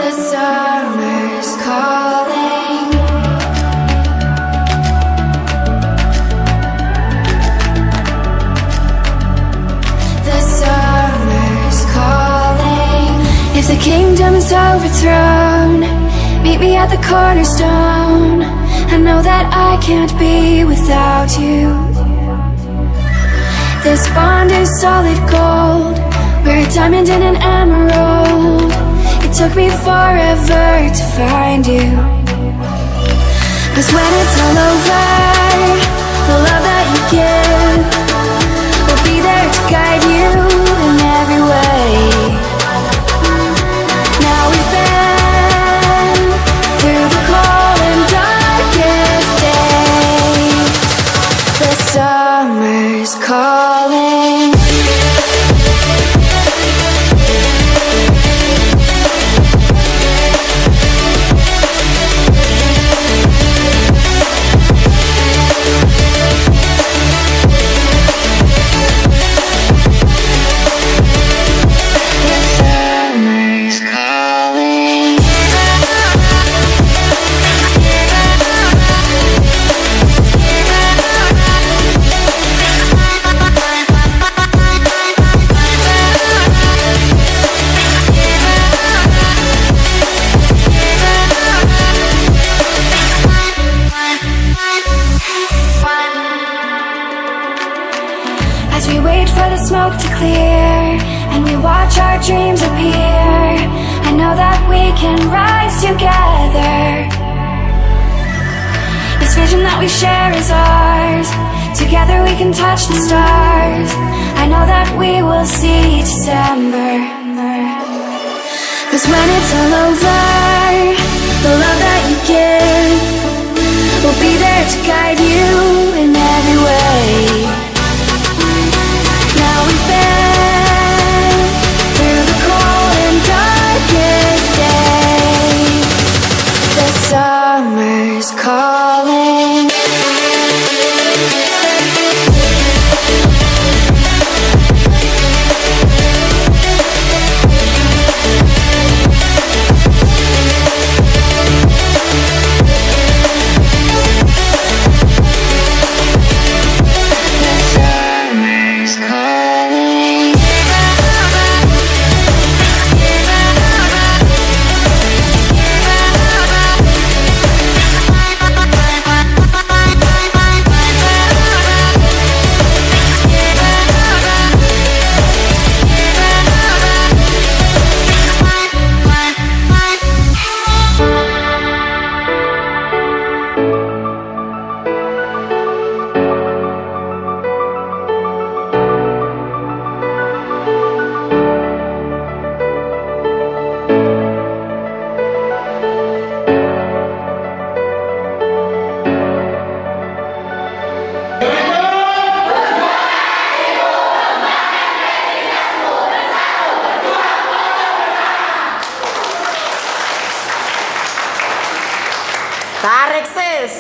The summer's calling. The summer's calling. If the kingdom is overthrown, meet me at the cornerstone. I know that I can't be without you. This bond is solid gold. We're a diamond and an emerald. It took me forever to find you. 'Cause when it's all over, the love that you give will be there to guide you in every way. Now we've been through the cold and darkest days. The summer's calling. As we wait for the smoke to clear and we watch our dreams appear, I know that we can rise together. This vision that we share is ours. Together we can touch the stars. I know that we will see December. 'Cause when it's all over, the love that you give will be there to guide you in every way. Now we've been through the cold and darkest days. The summer's calling. Tarek sis.